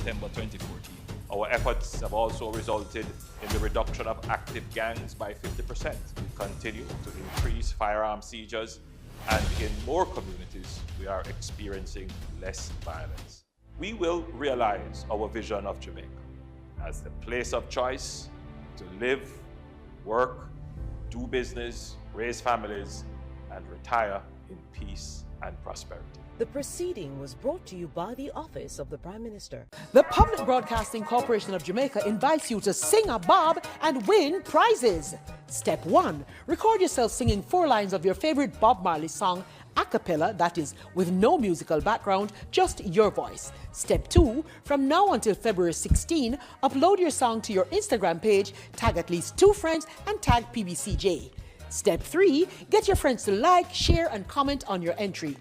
September 2014. Our efforts have also resulted in the reduction of active gangs by 50%. We continue to increase firearm seizures, and in more communities, we are experiencing less violence. We will realize our vision of Jamaica as the place of choice to live, work, do business, raise families, and retire in peace and prosperity. The proceeding was brought to you by the Office of the Prime Minister. The Public Broadcasting Corporation of Jamaica invites you to sing a bob and win prizes. Step 1. Record yourself singing 4 lines of your favorite Bob Marley song a cappella, that is, with no musical background, just your voice. Step 2. From now until February 16, upload your song to your Instagram page, tag at least 2 friends, and tag PBCJ. Step 3. Get your friends to like, share, and comment on your entry.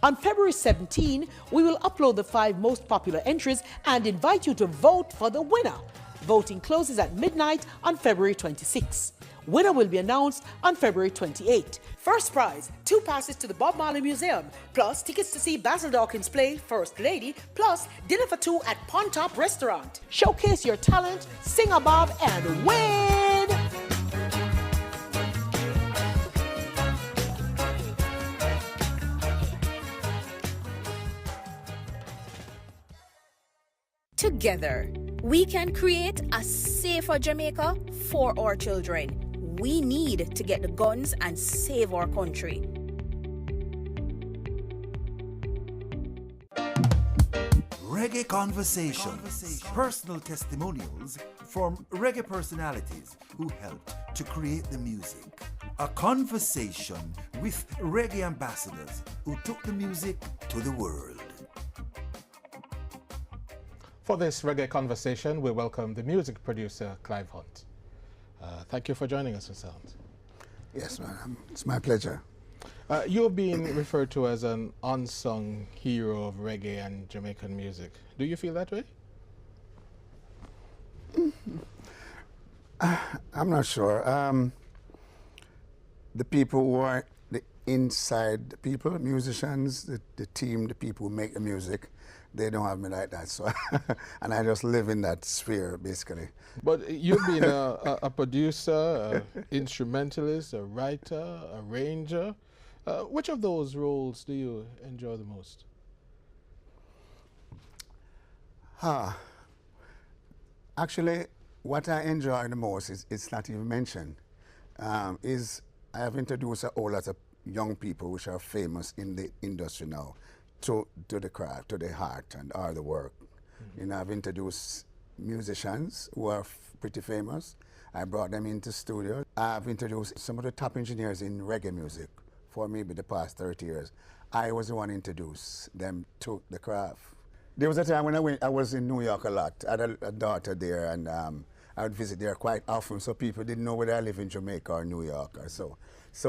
On February 17, we will upload the 5 most popular entries and invite you to vote for the winner. Voting closes at midnight on February 26. Winner will be announced on February 28. First prize, 2 passes to the Bob Marley Museum, plus tickets to see Basil Dawkins play First Lady, plus dinner for 2 at Pond Top Restaurant. Showcase your talent, sing a bob, and win! Together, we can create a safer Jamaica for our children. We need to get the guns and save our country. Reggae Conversations, personal testimonials from reggae personalities who helped to create the music. A conversation with reggae ambassadors who took the music to the world. For this reggae conversation, we welcome the music producer, Clive Hunt. Thank you for joining us, Mr. Hunt. Yes, man. It's my pleasure. You're being referred to as an unsung hero of reggae and Jamaican music. Do you feel that way? I'm not sure. The people who are the inside people, musicians, the team, the people who make the music, they don't have me like that. So, and I just live in that sphere, basically. But you've been a producer, an instrumentalist, a writer, arranger. Which of those roles do you enjoy the most? Actually, what I enjoy the most is, it's not even mentioned, is I have introduced a whole lot of young people which are famous in the industry now to the craft, to the heart and all the work. Mm-hmm. You know, I've introduced musicians who are pretty famous. I brought them into studio. I've introduced some of the top engineers in reggae music for maybe the past 30 years. I was the one who introduced them to the craft. There was a time when I was in New York a lot. I had a daughter there, and I would visit there quite often, so people didn't know whether I live in Jamaica or New York or so.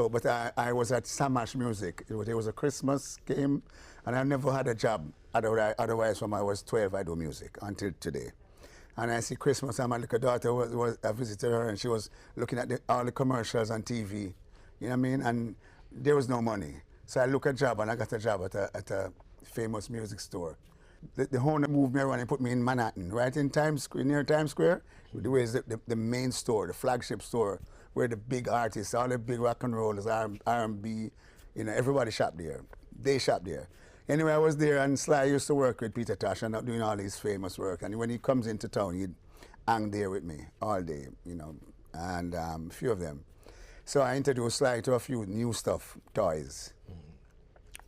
But I was at Samash Music. There was a Christmas game, and I never had a job. Otherwise, from I was 12, I do music until today. And I see Christmas, and my little daughter I visited her, and she was looking at all the commercials on TV. You know what I mean? And there was no money. So I looked at a job, and I got a job at a famous music store. The owner moved me around and put me in Manhattan, right in Times Square, near Times Square, where is the main store, the flagship store, where the big artists, all the big rock and rollers, R&B, you know, everybody shopped there. They shopped there. Anyway, I was there, and Sly used to work with Peter Tosh and doing all his famous work. And when he comes into town, he'd hang there with me all day, you know, and a few of them. So I introduced Sly to a few new stuff, toys.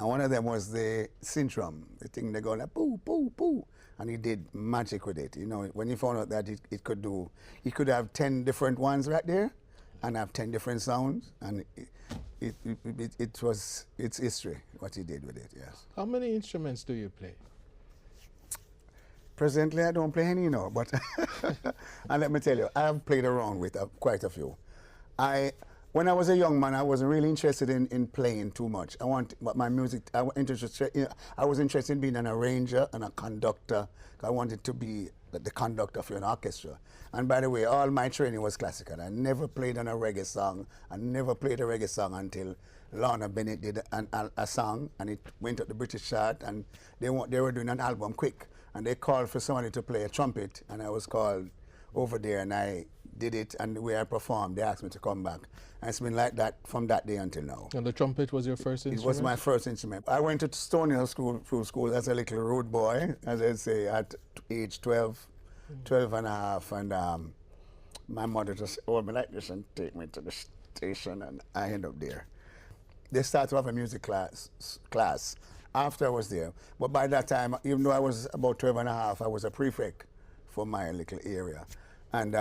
And one of them was the Syndrome, the thing they go like, poo, poo, poo. And he did magic with it. You know, when he found out that it could do, he could have 10 different ones right there and have 10 different sounds. And it's history, what he did with it, yes. How many instruments do you play? Presently, I don't play any, you know, but, and let me tell you, I have played around with quite a few. When I was a young man, I wasn't really interested in playing too much. But my music, I was interested in being an arranger and a conductor. I wanted to be the conductor for an orchestra. And by the way, all my training was classical. I never played on a reggae song. I never played a reggae song until Lorna Bennett did a song, and it went up the British chart, and they were doing an album quick. and they called for somebody to play a trumpet, and I was called over there, and I did it, and the way I performed, they asked me to come back. And it's been like that from that day until now. And the trumpet was your first instrument? It was my first instrument. I went to Stony Hill School as a little road boy, as I say, at age 12, 12 and a half, and my mother just hold me like this and take me to the station, and I end up there. They started to have a music class after I was there. But by that time, even though I was about 12 and a half, I was a prefect for my little area. And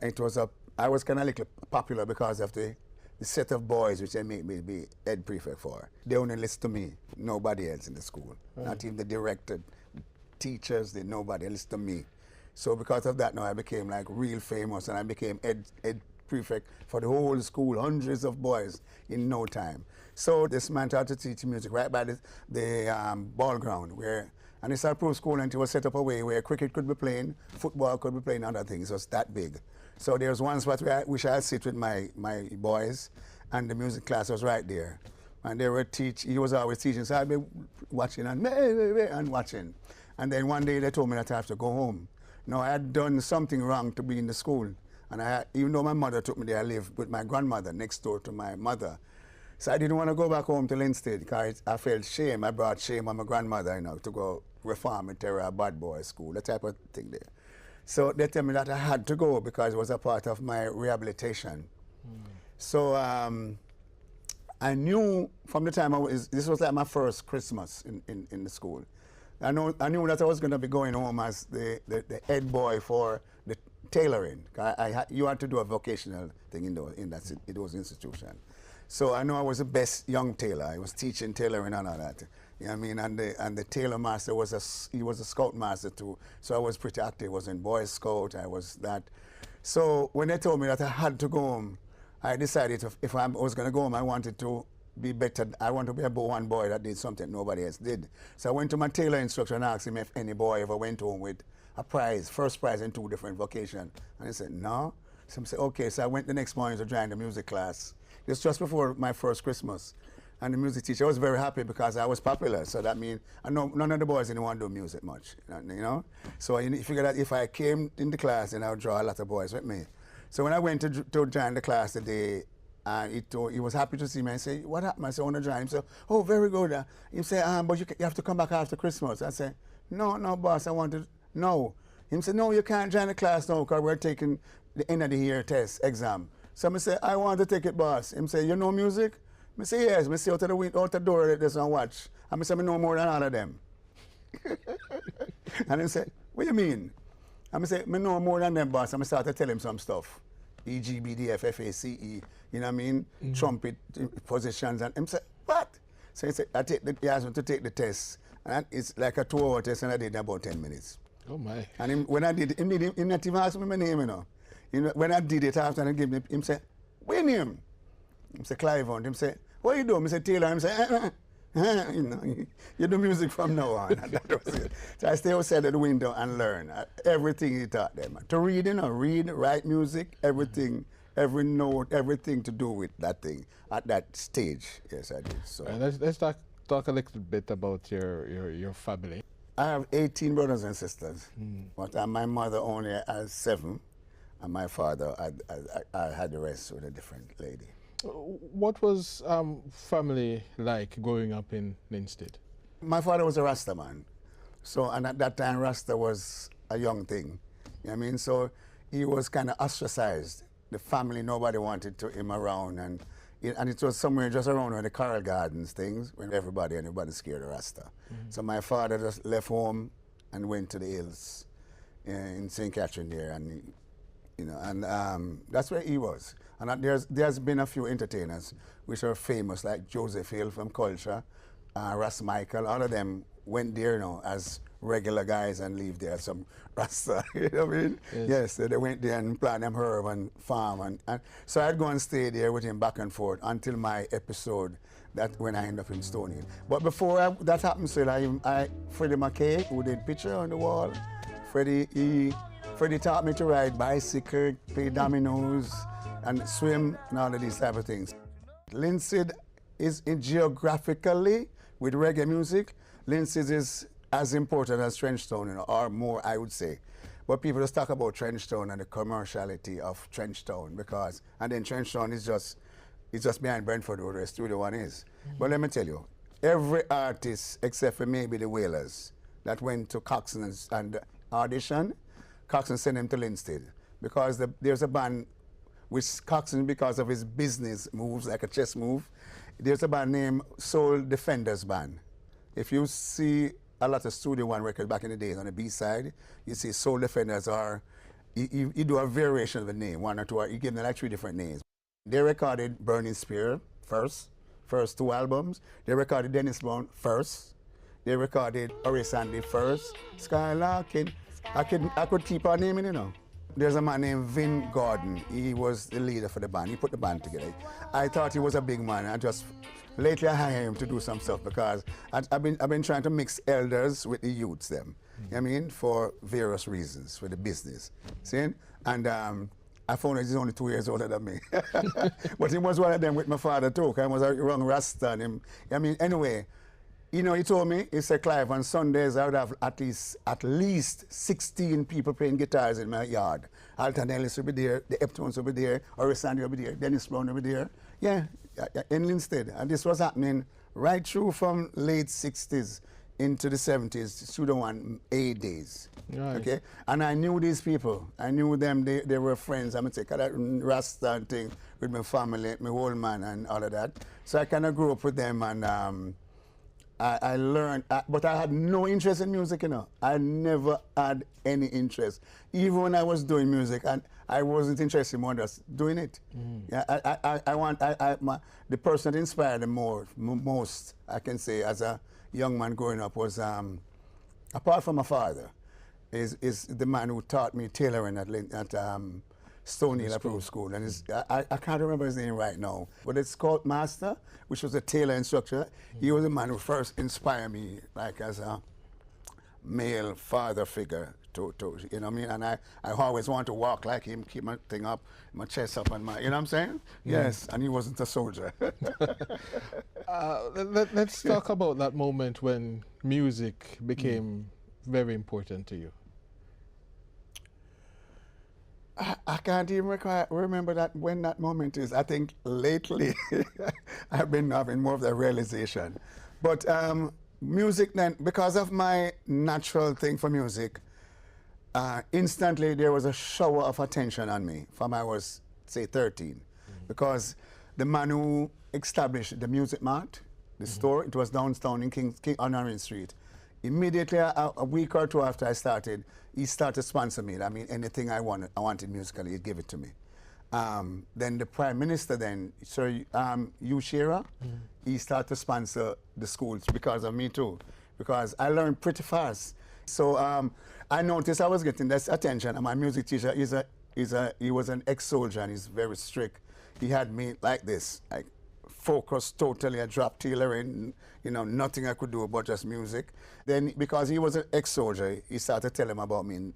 it was I was kind of little popular because of the set of boys which they made me be head prefect for. They only listened to me, nobody else in the school. Not even the director, teachers, nobody listened to me. So because of that now I became like real famous, and I became head prefect for the whole school, hundreds of boys in no time. So this man started to teach music right by the ball ground and it's a pro school, and it was set up a way where cricket could be playing, football could be playing, other things. It was that big. So there was one spot where I'd sit with my boys, and the music class was right there. And they would teach, he was always teaching, so I'd be watching and watching. And then one day they told me that I have to go home. Now I had done something wrong to be in the school. And even though my mother took me there, I lived with my grandmother next door to my mother. So I didn't want to go back home to Linstead because I felt shame. I brought shame on my grandmother, to go reformatory or bad boy school, that type of thing there. So they tell me that I had to go because it was a part of my rehabilitation. So I knew from the time this was like my first Christmas in the school. I knew that I was going to be going home as the head boy for the tailoring. You had to do a vocational thing in those institutions. So I know I was the best young tailor. I was teaching tailoring and all that. You know what I mean? And the tailor master was a scout master too. So I was pretty active. I was in Boy Scout. I was that. So when they told me that I had to go home, I decided if I was going to go home, I wanted to be better. I want to be one boy that did something nobody else did. So I went to my tailor instructor and asked him if any boy ever went home with a prize, first prize in 2 different vocations. And he said, no. So I said, okay. So I went the next morning to join the music class. It was just before my first Christmas. And the music teacher was very happy because I was popular. So that means I know none of the boys didn't want to do music much, So he figured that if I came in the class, then I would draw a lot of boys with me. So when I went to join the class today, he was happy to see me. I said, what happened? I said, I want to join. He said, oh, very good. He said, but you have to come back after Christmas. I said, no, boss, I want to, no. He said, no, you can't join the class now because we're taking the end of the year test, exam. So I said, I want to take it, boss. He said, you know music? I say, yes. I say, out the door, there's no watch. I say, I know more than all of them. And he said, what do you mean? I say, I know more than them, boss. I start to tell him some stuff. EGBDF, FACE, you know what I mean? Trumpet positions. And he said, what? So he said, he asked me to take the test. And it's like a 2-hour test, and I did it in about 10 minutes. Oh, my. And when I did it, he not even asked me my name, When I did it after, I gave him said, what your name? He said, Clive. Him said, what you do? I said, Taylor. He said, you do music from now on. And that was it. So I stay outside of the window and learn everything he taught them. To read, write music, everything, every note, everything to do with that thing at that stage. Yes, I did. So let's talk a little bit about your family. I have 18 brothers and sisters, but my mother only has 7, and my father, I had the rest with a different lady. What was family like growing up in Linstead? My father was a Rasta man. So, and at that time, Rasta was a young thing. You know what I mean? So he was kind of ostracized. The family, nobody wanted him around. And it was somewhere just around where the Coral Gardens things, when everybody scared of Rasta. So my father just left home and went to the hills in St. Catherine there. And that's where he was. And there's been a few entertainers which are famous, like Joseph Hill from Culture, Ras Michael. All of them went there as regular guys and leave there some Rasta. You know what I mean? Yes, they went there and plant them herb and farm. And so I'd go and stay there with him back and forth until my episode, that when I end up in Stony Hill. But before that happened, Freddie McKay, who did Picture on the Wall, Freddie taught me to ride bicycle, play dominoes, and swim, and all of these type of things. Linstead is geographically, with reggae music, Linstead is as important as Trenchtown, you know, or more, I would say. But people just talk about Trenchtown and the commerciality of Trenchtown because, and then Trenchtown is just, it's just behind Brentford where the Studio One is. But let me tell you, every artist except for maybe the Wailers that went to Coxsone and audition, Coxsone sent them to Linstead because there's a band which Coxsone, because of his business moves, like a chess move, there's a band named Soul Defenders Band. If you see a lot of Studio One records back in the days on the B-side, you see Soul Defenders are, you do a variation of the name, one or two, or you give them like 3 different names. They recorded Burning Spear first 2 albums. They recorded Dennis Brown first. They recorded Horace Andy first. Skylarking. I could keep on naming, you know. There's a man named Vin Gordon. He was the leader for the band. He put the band together. I thought he was a big man. Lately I hired him to do some stuff because I've been trying to mix elders with the youths them. You know what I mean? For various reasons, for the business. See? And I found out he's only 2 years older than me. But he was one of them with my father too. I was a young Rasta and him. I mean, anyway, you know, he told me, he said, Clive, on Sundays I would have at least 16 people playing guitars in my yard. Alton Ellis will be there, the Eptones will be there, Horace Andy will be there, Dennis Brown will be there. Yeah, in Linstead. And this was happening right through from late 60s into the 70s, Studio One A days. Right. Okay? And I knew these people. I knew them, they were friends. I'm going to say, that Rasta thing with my family, my old man and all of that. So I kind of grew up with them and I learned, but I had no interest in music, you know. I never had any interest. Even when I was doing music, and I wasn't interested in more just doing it. Yeah, the person that inspired me most, I can say, as a young man growing up was, apart from my father, is the man who taught me tailoring at Stone Hill Approved School. And I can't remember his name right now, but it's called Master, which was a tailor instructor. He was the man who first inspired me, like as a male father figure to you know what I mean? And I always wanted to walk like him, keep my thing up, my chest up and my, you know what I'm saying? Yes, and he wasn't a soldier. Let's talk about that moment when music became very important to you. I can't even remember that when that moment is. I think lately I've been having more of the realization. But music then, because of my natural thing for music, instantly there was a shower of attention on me from I was, say, 13. Because the man who established the Music Mart, the store, it was downtown in King on Orange Street. Immediately, a week or two after I started, he started to sponsor me. I mean, anything I wanted musically, he'd give it to me. Then the Prime Minister then, Sir Hugh Shearer, he started to sponsor the schools because of me too, because I learned pretty fast. So I noticed I was getting this attention, and my music teacher, he was an ex-soldier and he's very strict. He had me like this, like focused totally. I dropped tailoring, you know, nothing I could do but just music. Then, because he was an ex-soldier, he started telling him about me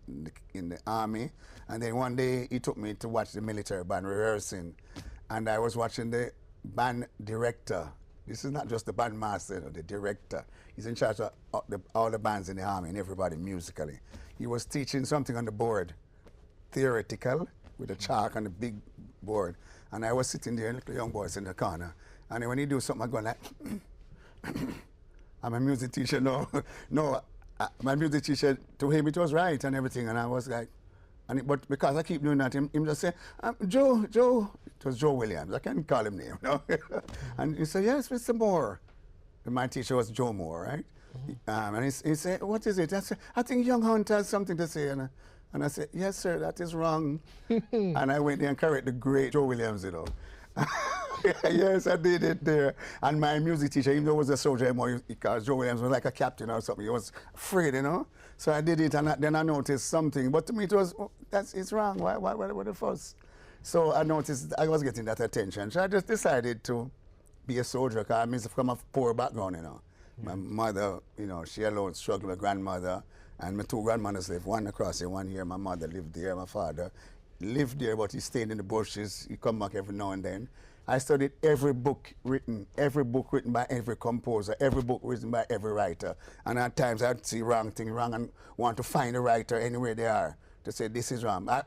in the army. And then one day he took me to watch the military band rehearsing. And I was watching the band director. This is not just the band master, the director. He's in charge of all the bands in the army and everybody musically. He was teaching something on the board, theoretical, with a chalk on the big board. And I was sitting there, little young boys in the corner. And when he do something, I go like, I'm a music teacher. No, my music teacher, to him it was right and everything. And I was like, but because I keep doing that, him just say, Joe, it was Joe Williams. I can't call him name, no? And he said, yes, Mr. Moore. And my teacher was Joe Moore, right? And he said, what is it? I said, I think Young Hunt has something to say. And I said, yes, sir, that is wrong. And I went there and corrected the great Joe Williams, you know. Yes, I did it there. And my music teacher, even though he was a soldier, because Joe Williams was like a captain or something, he was afraid, you know. So I did it, and then I noticed something. But to me, it was, it's wrong. Why the fuss? So I noticed I was getting that attention. So I just decided to be a soldier, because I mean, from a poor background, you know. My mother, you know, she alone struggled with grandmother. And my 2 grandmothers lived, one across here, one here. My mother lived there, my father lived there, but he stayed in the bushes. He come back every now and then. I studied every book written by every composer, every book written by every writer. And at times I'd see wrong thing wrong and want to find a writer anywhere they are to say this is wrong. I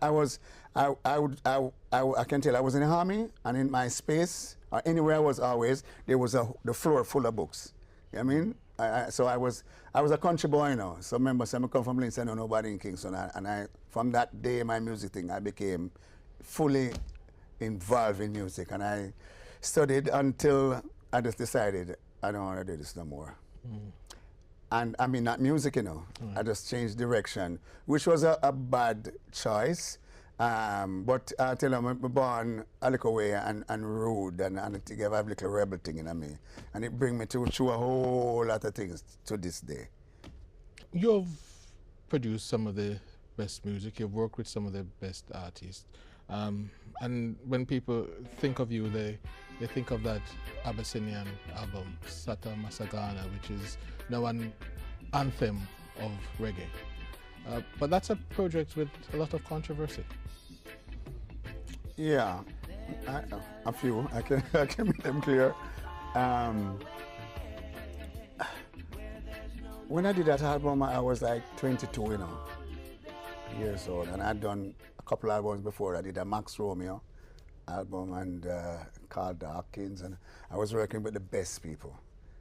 can tell I was in the army, and in my space, or anywhere I was always, there was the floor full of books. You know what I mean? So I was a country boy, you know. So remember, I come from Linstead, no nobody in Kingston, and from that day, my music thing, I became fully involved in music, and I studied until I just decided I don't want to do this no more. And I mean, not music, you know. I just changed direction, which was a bad choice. But I tell you, I'm born a little way and rude, and I think I have a little rebel thing in me. And it brings me through a whole lot of things to this day. You've produced some of the best music, you've worked with some of the best artists. And when people think of you, they think of that Abyssinian album, Satta Massagana, which is now an anthem of reggae. But that's a project with a lot of controversy. Yeah, a few. I can make them clear. When I did that album, I was like 22, you know, years old, and I'd done a couple albums before. I did a Max Romeo album and Carl Dawkins, and I was working with the best people.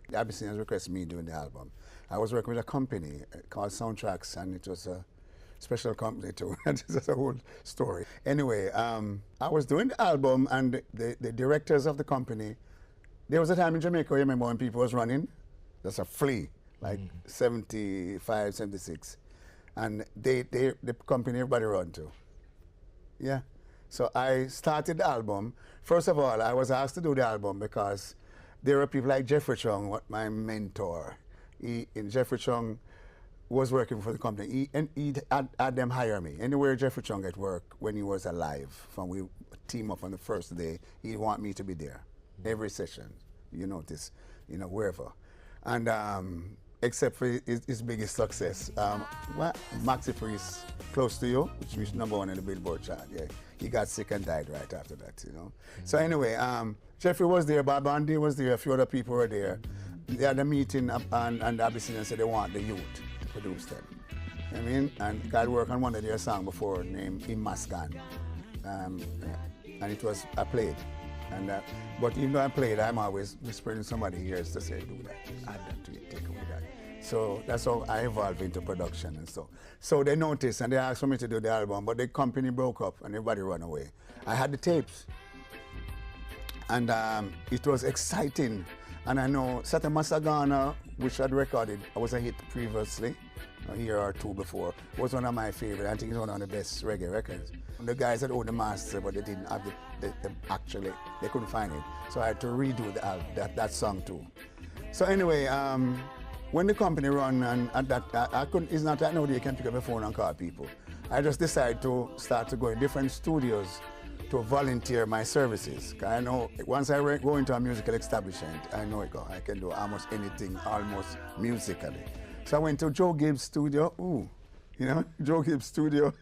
The Abyssinians requested me doing the album. I was working with a company called Soundtracks, and it was a special company too. That's a whole story. Anyway, I was doing the album, and the directors of the company, there was a time in Jamaica, you remember when people was running? That's a flea, like 75, 76. And the company everybody run to. Yeah. So I started the album. First of all, I was asked to do the album because there were people like Jeffrey Chung, my mentor. Jeffrey Chung was working for the company. He had them hire me. Anywhere Jeffrey Chung at work when he was alive, from we team up on the first day, he'd want me to be there. Every session, you notice, you know, wherever. And except for his biggest success, Maxi Priest, Close to You, which was #1 in the Billboard chart. Yeah, he got sick and died right after that, you know. So anyway, Jeffrey was there, Blondy was there, a few other people were there. They had a meeting and the Abyssinians said they want the youth to produce them. I mean, and God worked on one of their songs before named Imaskan. And it was, I played. And but even though I played, I'm always whispering in somebody's ears to say, do that, add that to it, take away that. So that's how I evolved into production and so. So they noticed and they asked for me to do the album, but the company broke up and everybody ran away. I had the tapes. And it was exciting. And I know Satta Massagana, which I'd recorded, was a hit previously, a year or two before, was one of my favorite. I think it's one of the best reggae records. The guys had owned the master, but they didn't have actually, they couldn't find it. So I had to redo that song too. So anyway, when the company run, and that, I couldn't, it's not that nobody you can pick up a phone and call people. I just decided to start to go in different studios to volunteer my services. I know once I go into a musical establishment, I know I can do almost anything, almost musically. So I went to Joe Gibbs' studio, Joe Gibbs' studio,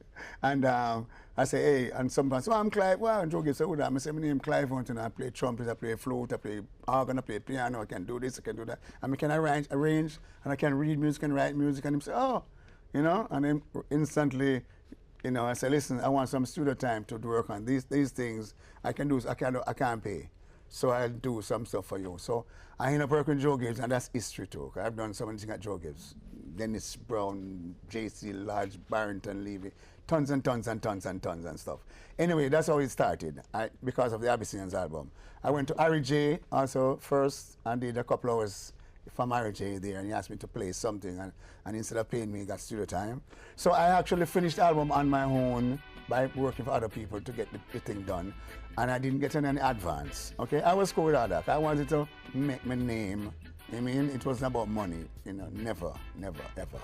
and I say, hey, and somebody said, I'm Clive. Well, and Joe Gibbs said, I say, my name is Clive, and I play trumpet, I play flute, I play organ, I play piano, I can do this, I can do that. I mean, can I arrange, and I can read music and write music, and he said, and then instantly, I said, listen, I want some studio time to work on these things. I can't pay. So I'll do some stuff for you. So I ended up working with Joe Gibbs, and that's history too. I've done so many things at Joe Gibbs. Dennis Brown, J.C. Lodge, Barrington Levy, tons and tons and tons and tons and stuff. Anyway, that's how it started, because of the Abyssinians album. I went to Harry J also first and did a couple hours from Harry J there, and he asked me to play something, and instead of paying me, he got studio time. So I actually finished the album on my own by working for other people to get the thing done, and I didn't get any advance. Okay, I was cool with all that. I wanted to make my name. I mean, it wasn't about money, never, ever.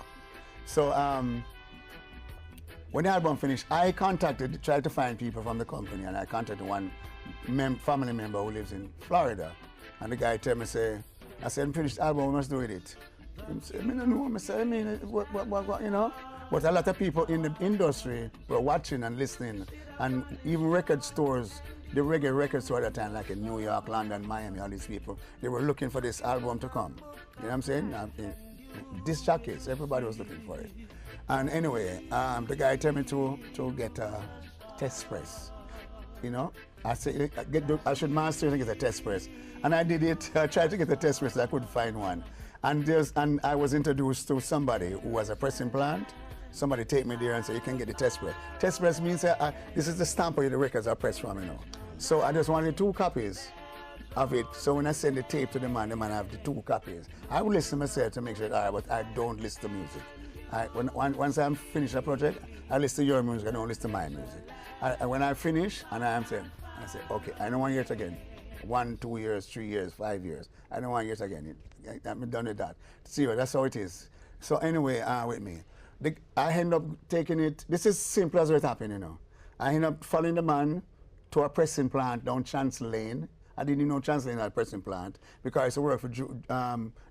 So when the album finished, I tried to find people from the company, and I contacted one family member who lives in Florida, and the guy told me, I said, finished the album, we must do with it. He said, I don't know, I said, what, But a lot of people in the industry were watching and listening, and even record stores, the reggae record store at the time, like in New York, London, Miami, all these people, they were looking for this album to come. You know what I'm saying? Disc jockeys, everybody was looking for it. And anyway, the guy told me to get a test press. You know, I said I should master it and get a test press, and I did it. I tried to get a test press, I couldn't find one. And I was introduced to somebody who was a pressing plant. Somebody take me there and say, you can get the test press. Test press means this is the stamp where the records are pressed from, you know. So I just wanted 2 copies of it. So when I send the tape to the man have the 2 copies. I will listen myself to make sure, but I don't listen to music. Once I'm finished a project, I listen to your music, I don't listen to my music. When I finish, and I say, okay, I don't want to hear it again. 1, 2 years, 3 years, 5 years. I don't want to hear it again. I'm done with that. See, that's how it is. So anyway, with me, I end up taking it. This is simple as it happened, you know. I end up following the man to a pressing plant down Chancellor Lane. I didn't know Chancellor Lane had a pressing plant because I used to work for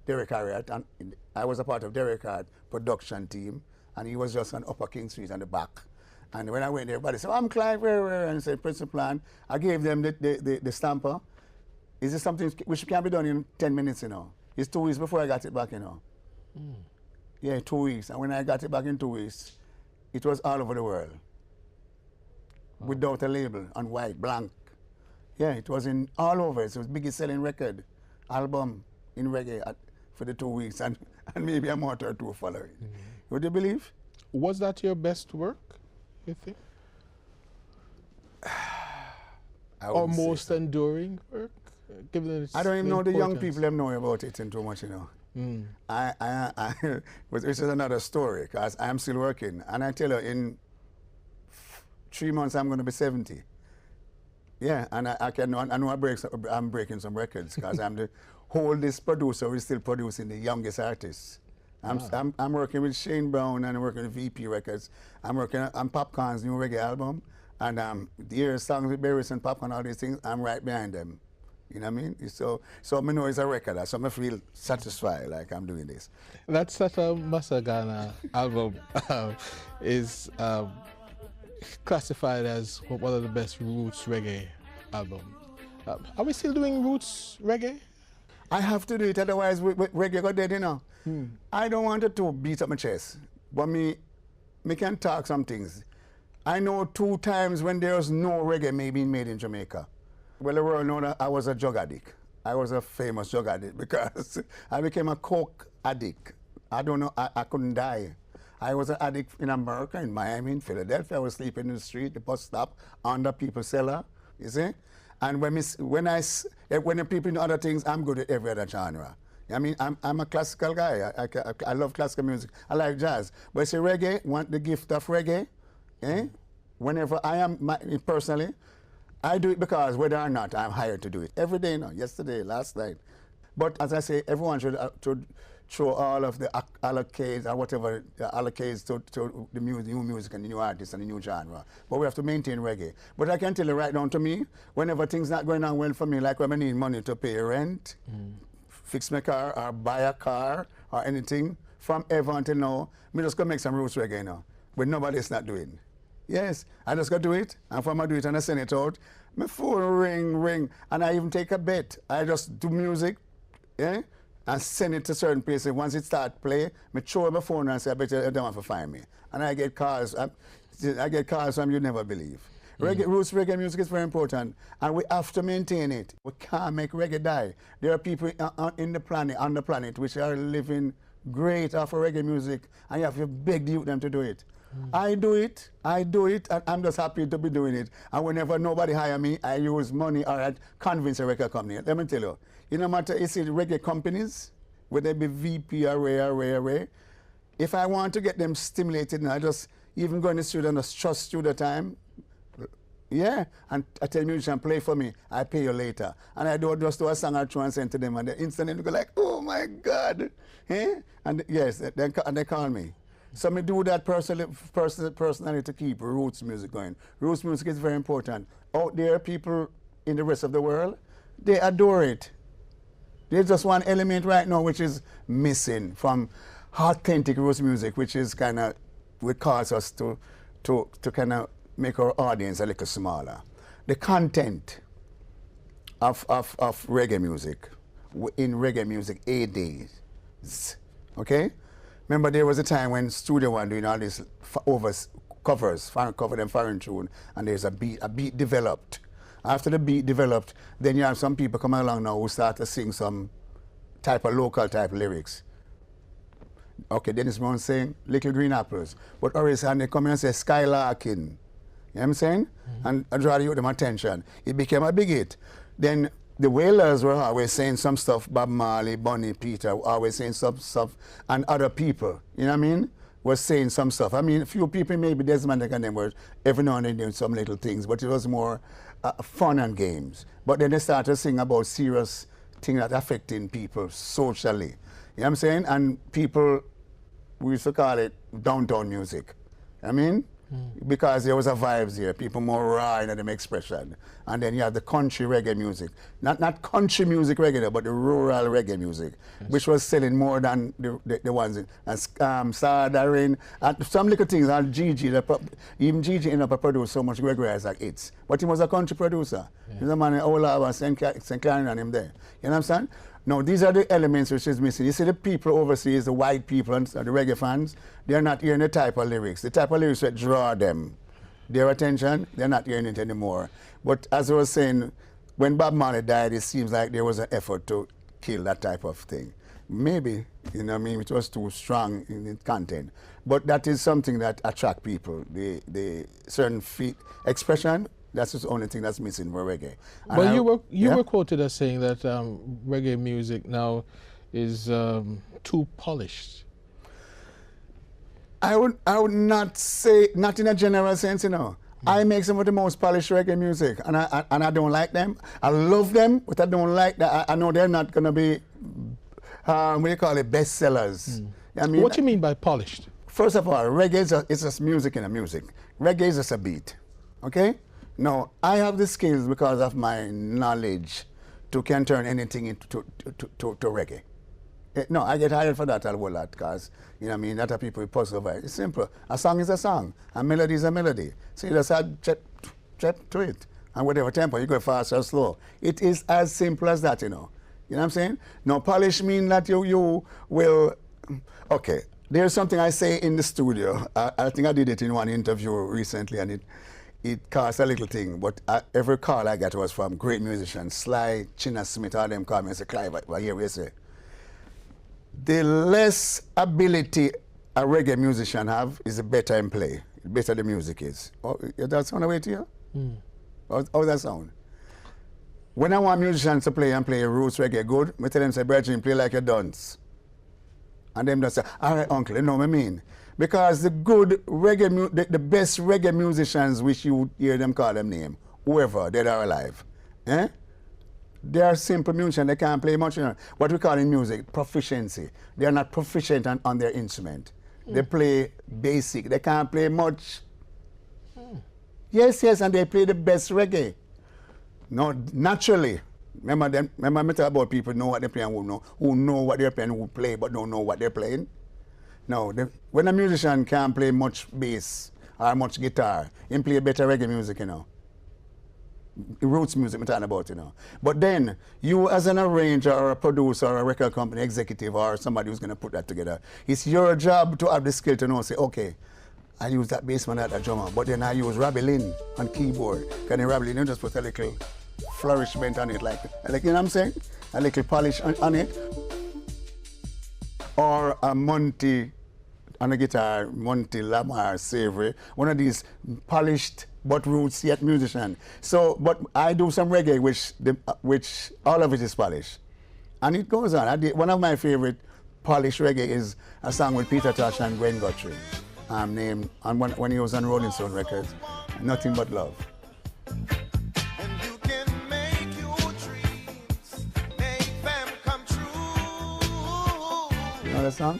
Derek Harriott, and I was a part of Derek Harriott production team, and he was just on Upper King Street on the back. And when I went there, everybody said, I'm Clive, and I said, pressing plant. I gave them the stamper. Is this something which can be done in 10 minutes, you know? It's 2 weeks before I got it back, you know. Yeah, 2 weeks. And when I got it back in 2 weeks, it was all over the world. Without a label, on white, blank. Yeah, it was in all over. It was the biggest selling record, album in reggae for the 2 weeks, and maybe a month or 2 following. Would you believe? Was that your best work, you think? Or most enduring work? Given I don't even know the young people them know about it too much, you know. Which is another story, because I'm still working. And I tell you, in 3 months, I'm going to be 70. Yeah, and I know I'm breaking some records, because I'm the oldest producer who is still producing the youngest artists. I'm working with Shane Brown, and I'm working with VP Records. I'm working on Popcorn's new reggae album, and the songs with Berries and Popcorn, all these things, I'm right behind them. You know what I mean? So I know it's a record, so I feel satisfied like I'm doing this. That Satta Massagana album is classified as one of the best roots reggae albums. Are we still doing roots reggae? I have to do it, otherwise reggae got dead, you know. I don't want to beat up my chest, but me can talk some things. I know 2 times when there was no reggae being made in Jamaica. Well, the world knows that I was a drug addict. I was a famous drug addict because I became a coke addict. I don't know, I couldn't die. I was an addict in America, in Miami, in Philadelphia. I was sleeping in the street, the bus stop, under people's cellar, you see? And when the people know other things, I'm good at every other genre. I mean, I'm a classical guy. I love classical music. I like jazz. But see, reggae, want the gift of reggae, whenever I am, personally, I do it because whether or not I'm hired to do it. Every day now, yesterday, last night. But as I say, everyone should throw all of the allocates or whatever allocates to the new music and the new artists and the new genre. But we have to maintain reggae. But I can tell you right down to me, whenever things not going on well for me, like when I need money to pay rent, fix my car or buy a car or anything, from ever until now, me just go make some roots reggae now, but nobody's not doing. Yes, I just got to do it, and from I do it and I send it out, my phone ring, and I even take a bet. I just do music, and send it to certain places. Once it start play, I throw my phone and say, I bet you don't want to find me. And I get calls, from you never believe. Roots reggae music is very important, and we have to maintain it. We can't make reggae die. There are people on the planet, which are living great off of reggae music, and you have to beg them to do it. I do it, and I'm just happy to be doing it. And whenever nobody hire me, I use money or I convince a record company. Let me tell you, no matter, you see the reggae companies, whether it be VP or Ray, if I want to get them stimulated, and I just even go in the studio and just trust studio time, yeah, and I tell musician, play for me, I pay you later. And I just do a song or two and send to them, and they instantly go like, oh my God. And yes, and they call me. So I do that personally to keep roots music going. Roots music is very important. Out there, people in the rest of the world, they adore it. There's just one element right now which is missing from authentic roots music, which is kind of would cause us to kind of make our audience a little smaller. The content of reggae music, in reggae music A days, okay? Remember there was a time when Studio One doing all these covers, cover them foreign tune, and there's a beat developed. After the beat developed, then you have some people come along now who start to sing some type of local type lyrics. Okay, Dennis Brown saying Little Green Apples, but always and they come in and say Skylarking. You know what I'm saying? And I draw them attention. It became a big hit. Then the Wailers were always saying some stuff, Bob Marley, Bunny, Peter, were always saying some stuff, and other people, you know what I mean, was saying some stuff. I mean, a few people, maybe Desmond and them were every now and then doing some little things, but it was more fun and games. But then they started to sing about serious things that affecting people socially. You know what I'm saying? And people, we used to call it downtown music. I mean, because there was a vibes here, people more raw in them expression. And then you have the country reggae music. Not country music reggae, but the rural reggae music, which was selling more than the ones in Sadarin, and some little things, and Gigi, even Gigi ended up produce so much Gregory as like hits. But he was a country producer. He's a man in Ola, St. Clair and him there. You know what I'm saying? Now, these are the elements which is missing. You see the people overseas, the white people and the reggae fans, they're not hearing the type of lyrics. The type of lyrics that draw them, their attention, they're not hearing it anymore. But as I was saying, when Bob Marley died, it seems like there was an effort to kill that type of thing. Maybe, you know what I mean, it was too strong in its content. But that is something that attracts people, the certain expression. That's the only thing that's missing for reggae. And well, you were quoted as saying that reggae music now is too polished. I would not say, not in a general sense, you know. I make some of the most polished reggae music, and I don't like them. I love them, but I don't like that. I know they're not going to be, what do you call it, bestsellers. I mean, What do you mean by polished? First of all, reggae is just music in a music. Reggae is just a beat, okay? Now, I have the skills because of my knowledge can turn anything into reggae. No, I get hired for that a whole lot because, you know what I mean, that are people who puzzle over it. It's simple. A song is a song. A melody is a melody. So you just add chep to it. And whatever tempo, you go fast or slow. It is as simple as that, you know. You know what I'm saying? Now, polish means that you will... Okay, there's something I say in the studio. I think I did it in one interview recently, and it cost a little thing, but every call I got was from great musicians, Sly, China Smith, all them call me and say, Clive, what here we say? The less ability a reggae musician have is the better in play, the better the music is. Oh, does that sound away to you? How does that sound? When I want musicians to play and play roots reggae good, I tell them, say, Brethren, play like you dance. And them just say, all right, uncle, you know what I mean? Because the good reggae, the best reggae musicians, which you hear them call them name, whoever, dead or alive, they are simple musicians, they can't play much, you know, what we call in music, proficiency. They are not proficient on their instrument. They play basic, they can't play much. Yes, and they play the best reggae. No, naturally. Remember I talk about people know what they're playing, who know what they're playing, who play but don't know what they're playing. No, when a musician can't play much bass or much guitar, he play better reggae music, you know. Roots music I'm talking about, you know. But then, you as an arranger or a producer or a record company executive or somebody who's going to put that together, it's your job to have the skill to know, say, okay, I use that bassman at a drummer, but then I use Robbie Lynn on keyboard. Can you Robbie Lynn, you just put a little flourishment on it, like you know what I'm saying? A little polish on it. Or a Monty on the guitar, Monty, Lamar, Savory, one of these polished but roots yet musician. So, but I do some reggae which all of it is polished. And it goes on. One of my favorite polished reggae is a song with Peter Tosh and Gwen Guthrie, named, and when he was on Rolling Stone Records, Nothing But Love. You know that song?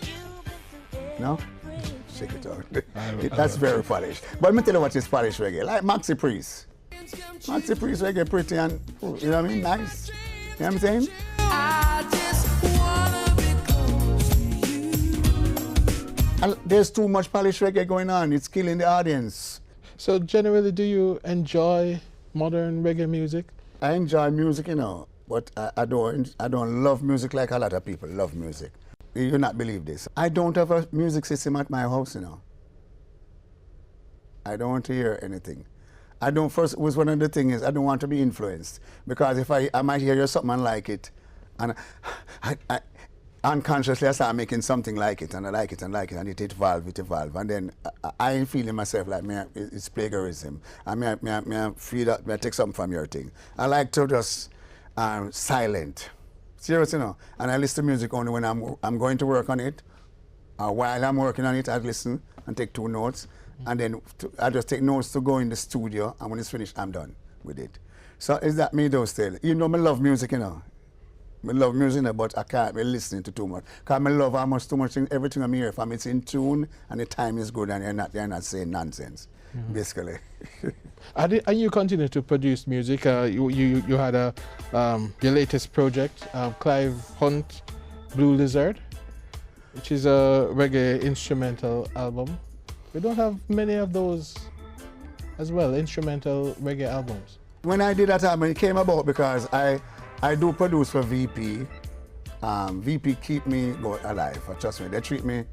No? Check it out. That's very polished. But let me tell you what is polished reggae. Like Maxi Priest. Maxi Priest reggae pretty and, you know what I mean? Nice. You know what I'm saying? I just wanna be close to you. There's too much polished reggae going on. It's killing the audience. So generally, do you enjoy modern reggae music? I enjoy music, you know, but I don't love music like a lot of people love music. You'll not believe this. I don't have a music system at my house, you know. I don't want to hear anything. First, was one of the things, I don't want to be influenced. Because if I might hear something and like it, and I unconsciously I start making something like it, and I like it, and like it, and it evolve. And then I ain't feeling myself like it's plagiarism. I feel that I take something from your thing. I like to just silent. Serious, you know. And I listen to music only when I'm going to work on it. While I'm working on it, I listen and take 2 notes. And then I just take notes to go in the studio, and when it's finished, I'm done with it. So is that me though still? You know, I love music, you know. I love music, but I can't be listening to too much. Because I love almost too much, everything I'm hearing from, it's in tune, and the time is good, and you're not saying nonsense, basically. And you continue to produce music. You had your latest project, Clive Hunt, Blue Lizard, which is a reggae instrumental album. We don't have many of those as well, instrumental reggae albums. When I did that album, it came about because I do produce for VP. VP keep me alive. Trust me, they treat me.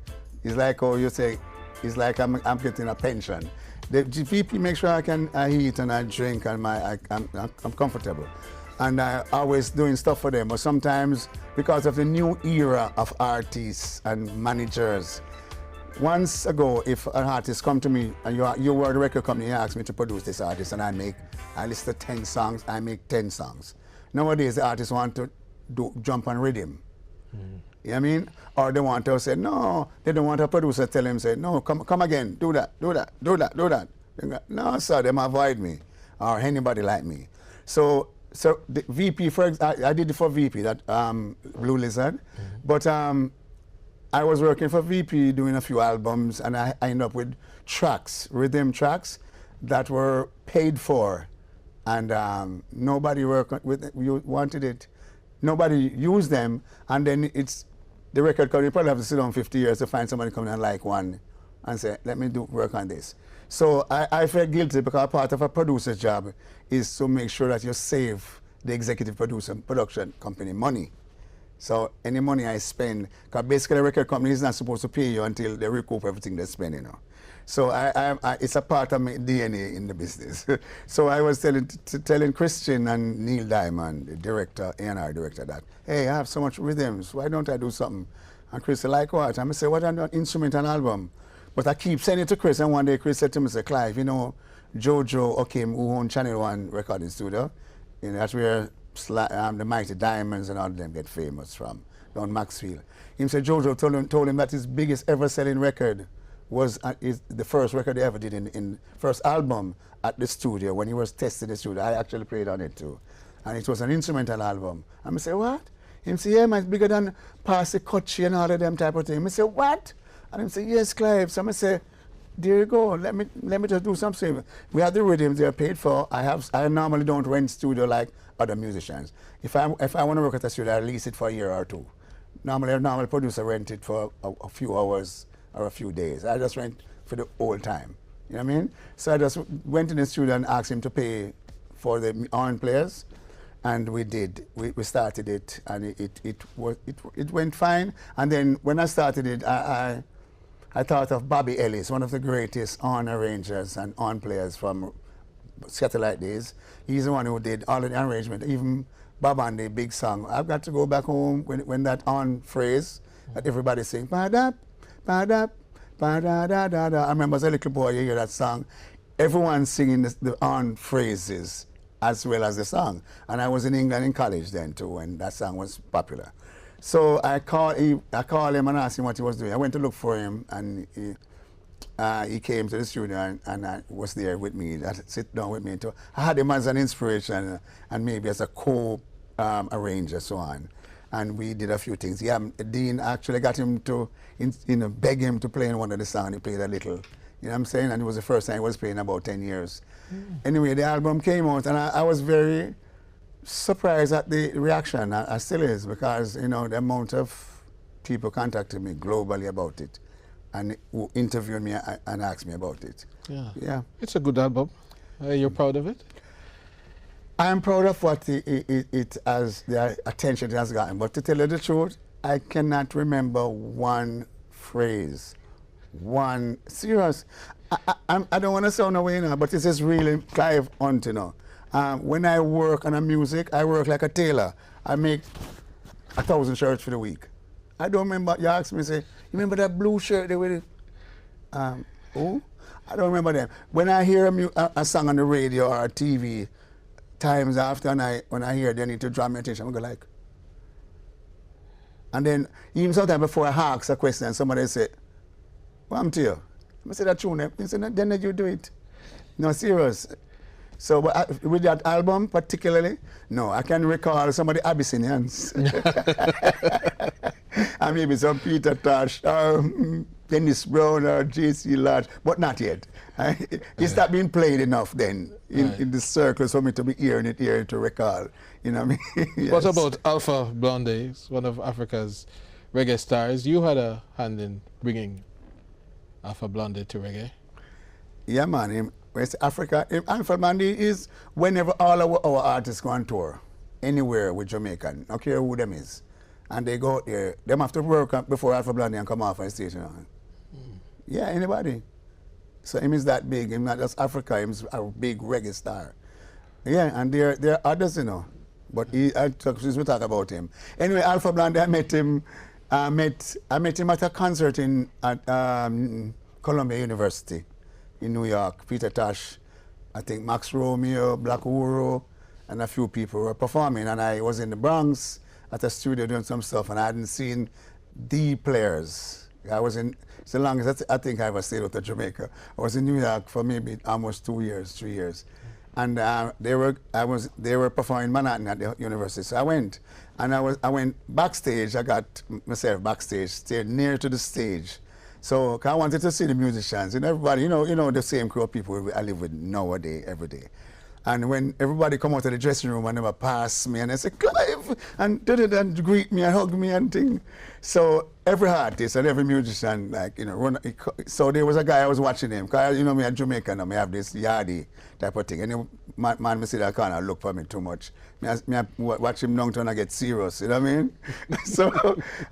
It's like how you say, it's like I'm getting a pension. The VP make sure I can eat and I drink and I'm comfortable. And I always doing stuff for them. But sometimes because of the new era of artists and managers, once ago, if an artist come to me and you were the record company, you ask me to produce this artist, and I list 10 songs, I make 10 songs. Nowadays, the artists want to jump on rhythm. You know what I mean? Or they want to say, no, they don't want a producer tell them, say, no, come again, do that. No, sir, they avoid me, or anybody like me. So the VP, I did it for VP, that Blue Lizard, but I was working for VP doing a few albums, and I ended up with rhythm tracks that were paid for, and nobody wanted it. Nobody used them, and then the record company probably have to sit down 50 years to find somebody coming and like one and say, let me work on this. So I felt guilty because part of a producer's job is to make sure that you save the executive production company money. So any money I spend, because basically the record company is not supposed to pay you until they recoup everything they spend, you know. So it's a part of my DNA in the business. So I was telling Christian and Neil Diamond, the director, A&R director, that, hey, I have so much rhythms, why don't I do something? And Chris said, like what? And I said, what an instrumental album. But I keep sending it to Chris, and one day Chris said to me, Clive, you know, Jojo Okim, who owned Channel 1 recording studio, you know, that's where the Mighty Diamonds and all of them get famous from, down Maxfield. He said Jojo told him that his biggest ever selling record was the first record he ever did in first album at the studio when he was testing the studio. I actually played on it too. And it was an instrumental album. And I say, what? He said, yeah, man, it's bigger than Passy Kutchi and all of them type of thing. I say, what? And he said, yes, Clive. So I say, there you go, let me just do something. We have the rhythms they're paid for. I normally don't rent studio like other musicians. If I want to work at a studio, I lease it for a year or two. Normally a normal producer rent it for a few hours or a few days. I just rent for the whole time. You know what I mean? So I just went in the studio and asked him to pay for the horn players, and we did. We started it, and it went fine. And then when I started it, I thought of Bobby Ellis, one of the greatest horn arrangers and horn players from Satellite days. He's the one who did all of the arrangement, even Bob and the big song. I've got to go back home when that horn phrase that everybody sing, ba-da, ba-da, ba-da-da-da-da. I remember as a little boy, you hear that song, everyone singing the horn phrases as well as the song. And I was in England in college then too, when that song was popular. So I called him and asked him what he was doing. I went to look for him, and he came to the studio and I was there with me, sit down with me. I had him as an inspiration and maybe as a co-arranger, so on. And we did a few things. Yeah, Dean actually got him to, beg him to play in one of the songs. He played a little, you know what I'm saying? And it was the first time he was playing in about 10 years. Anyway, the album came out, and I was very surprised at the reaction. I still is, because, you know, the amount of people contacted me globally about it. and who interviewed me and asked me about it. Yeah. Yeah. It's a good album. You're proud of it? I am proud of what it has, the attention it has gotten. But to tell you the truth, I cannot remember one phrase, one serious. I don't want to sound away now, but this is really Clive Hunt, you know. When I work on a music, I work like a tailor. I make 1,000 shirts for the week. I don't remember. You asked me, say, you remember that blue shirt they with? Who? I don't remember them. When I hear a song on the radio or TV, times after when I hear they need to draw my attention, I go like. And then even sometimes before I ask a question, somebody say, "What happened to you?" I say that tune. He said, "Then you do it." No, serious. So but with that album particularly, no, I can recall some of the Abyssinians. And maybe some Peter Tosh, Dennis Brown or J.C. Lodge, but not yet. It's not being played enough then in the circles for me to be hearing it here to recall. You know what I mean? Yes. What about Alpha Blondy, one of Africa's reggae stars? You had a hand in bringing Alpha Blondy to reggae. Yeah, man. West Africa, Alpha Blondy is whenever all our artists go on tour, anywhere with Jamaican, I don't care who them is. And they go out there, them have to work before Alpha Blondy and come off on station. Yeah, anybody. So him is that big, him not just Africa, him is a big reggae star. Yeah, and there are others, you know. But since we talk about him. Anyway, Alpha Blondy, I met him at a concert at Columbia University in New York. Peter Tosh, I think Max Romeo, Black Uhuru, and a few people were performing. And I was in the Bronx at a studio doing some stuff, and I hadn't seen the players. I was in, so long as I think I ever stayed out of Jamaica. I was in New York for maybe almost 2 years, 3 years. And they were performing Manhattan at the university. So I went, and I went backstage. I got myself backstage, stayed near to the stage. So I wanted to see the musicians and everybody, you know the same crew of people I live with nowadays, every day. And when everybody come out of the dressing room and they would pass me and they say, "Clive," and greet me and hug me and thing. So every artist and every musician, like, you know, so there was a guy I was watching him, cause you know me at Jamaica now, me have this yardie type of thing. And the man me see that kind of look for me too much. Me watch him downtown, I get serious, you know what I mean? So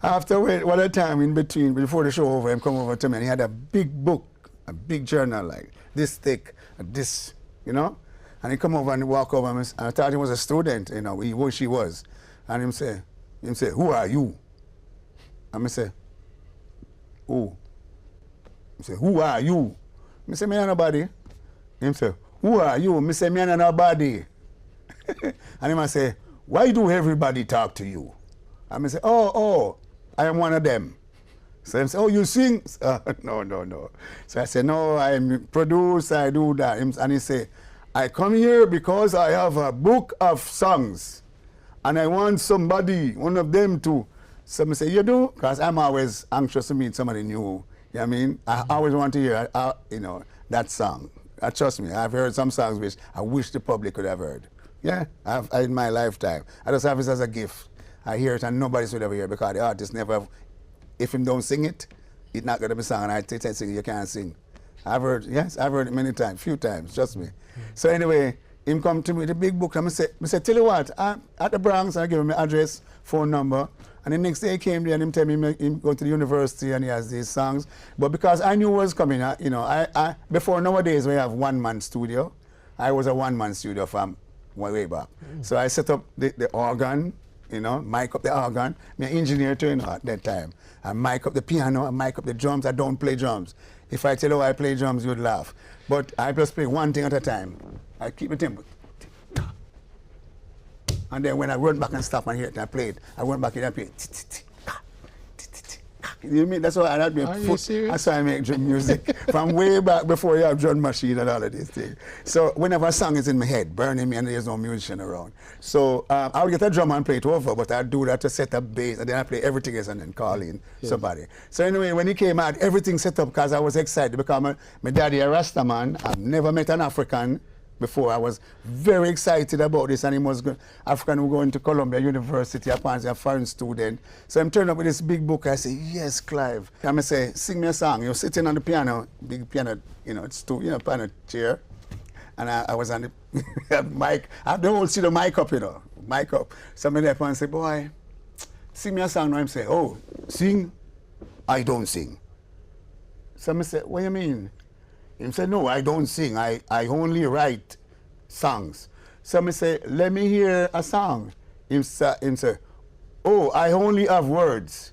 after one a time in between, before the show over, him come over to me and he had a big book, a big journal like this thick, this, you know? And he come over and walk over and I thought he was a student, you know, she was. And him say, "Who are you?" And I say, "Who?" He say, "Who are you?" I say, "Me and nobody." Him say, "Who are you?" I say, "Me and nobody." And him say, "Why do everybody talk to you?" And I say, oh, I am one of them. So him say, "Oh, you sing?" No. So I say, "No, I produce, I do that." And he say, "I come here because I have a book of songs and I want somebody, one of them to." So I say, "You do?" Because I'm always anxious to meet somebody new. You know what I mean? I always want to hear, you know, that song. Trust me, I've heard some songs which I wish the public could have heard. Yeah, in my lifetime. I just have it as a gift. I hear it and nobody should ever hear it because the artist never, if him don't sing it, it's not going to be sung. And I sing, you can't sing. I've heard it many times, few times, trust me. So anyway, him come to me with a big book and I say, "Tell you what, I'm at the Bronx," and I give him my address, phone number. And the next day he came there and him tell me him go to the university and he has these songs. But because I knew what was coming, you know, I before nowadays we have one-man studio. I was a one-man studio from way back. So I set up the organ, you know, mic up the organ. I'm an engineer too, you know, at that time. I mic up the piano, I mic up the drums. I don't play drums. If I tell you I play drums, you'd laugh. But I just play one thing at a time. I keep the tempo. And then when I run back and stop and hear it, I play it. I run back and I play it. You know what I mean? That's why that's why I make drum music from way back before you have drum machine and all of these things. So whenever a song is in my head, burning me and there's no musician around. So I'll get a drum and play it over, but I do that to set up bass and then I play everything else and then call in somebody. So anyway, when he came out, everything set up because I was excited because my daddy a Rasta man. I've never met an African before. I was very excited about this, and he was African going to Columbia University, apparently a foreign student. So I'm turning up with this big book. I say, yes, Clive. I'm say, sing me a song. You're sitting on the piano, big piano, it's piano chair. And I was on the mic. I have the whole studio mic up, mic up. Somebody there and say, boy, sing me a song. Now I'm say, oh, sing? I don't sing. Somebody say, what do you mean? He said, no, I don't sing. I only write songs. Somebody say, let me hear a song. Him say, oh, I only have words.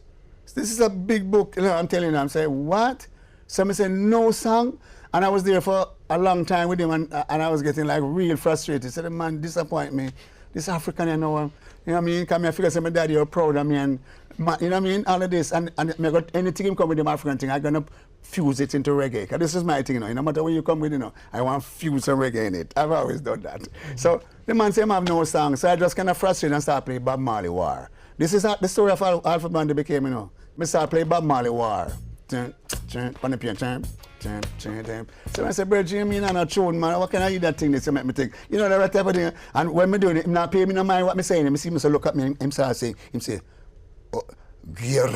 This is a big book. I'm telling you, I'm saying, what? Somebody said, no song. And I was there for a long time with him, and I was getting like real frustrated. He said, man, disappoint me. This African, you know what I mean? Come here, figure say my daddy, you're proud of me, and you know what I mean? All of this, and I got anything him come with them African thing, I'm gonna fuse it into reggae. Cause this is my thing, no matter where you come with, I want to fuse some reggae in it. I've always done that. So the man said I have no song, so I just kind of frustrated and started playing Bob Marley War. This is the story of how Alpha Blondy became, I started playing Bob Marley War. On the piano, so I said, bro, Jimmy, I'm not tune, man. What can I do that thing that you make me think? You know, that type of thing. And when I'm doing it, I'm not paying me no mind what I'm saying. I see him so look at me, him say, oh, gear.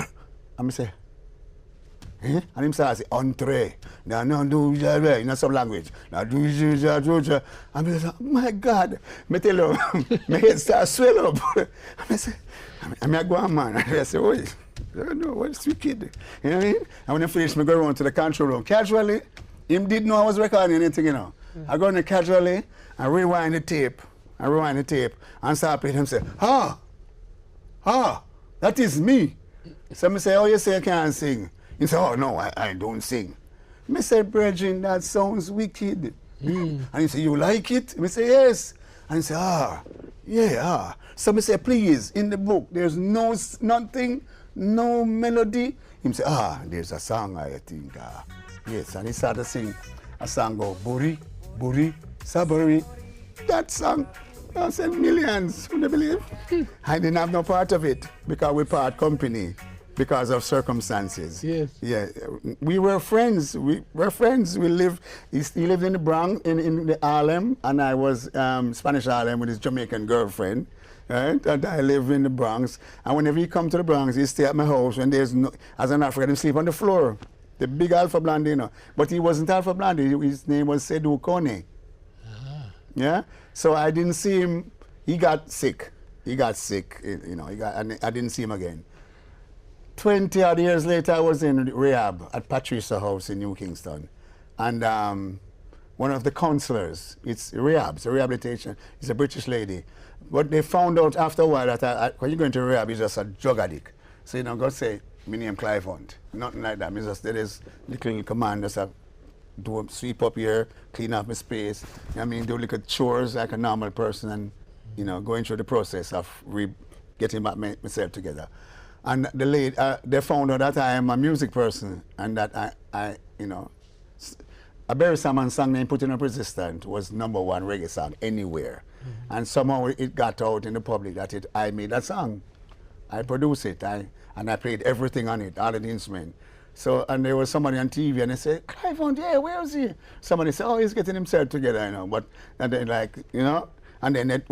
And I say, eh? And him say, entree. Now, no, do that, in some language. Now, do that. And I say, oh my God. I tell you, my head starts swell up. And I say, I'm a go on, man. And I say, oh, I don't know, what's wicked? You know what I mean? And when I finished, I go around to the control room. Casually, him didn't know I was recording anything, I go in there casually and rewind the tape. And start playing him say, that is me. So I say, oh, you say I can't sing? He say, oh, no, I don't sing. I say, Bridget, that sounds wicked. And he say, you like it? I say, yes. And he say, yeah. So I say, please, in the book, there's nothing, no melody. He say, there's a song, I think. Yes, and he started to sing a song called Buri, Saburi. That song, I said millions, would you believe? I didn't have no part of it because we part company because of circumstances. Yes. Yeah, we were friends. We lived, he lived in the Bronx, in the Harlem, and I was Spanish Harlem with his Jamaican girlfriend. Right? And I live in the Bronx, and whenever he come to the Bronx, he stay at my house. When there's no, as an African, he sleep on the floor. The big Alpha Blondy, But he wasn't Alpha Blondy. His name was Sedu Kone. Yeah. So I didn't see him. He got sick. And I didn't see him again. 20 odd years later, I was in rehab at Patricia House in New Kingston, and one of the counselors, it's rehabilitation. It's a British lady. But they found out after a while that when you go into rehab, you're just a drug addict. So, God say, my name Clive Hunt. Nothing like that. There is little command, just do a sweep up here, clean up my space. Do little chores like a normal person, and, going through the process of getting back myself together. And the lady, they found out that I am a music person, and that a Barry Salmon song named Putting Up Resistance was #1 reggae song anywhere. And somehow it got out in the public that I made that song. I produced it, and I played everything on it, all of the instruments. So, and there was somebody on TV, and they said, Clive, where is he? Somebody said, oh, he's getting himself together, and then and then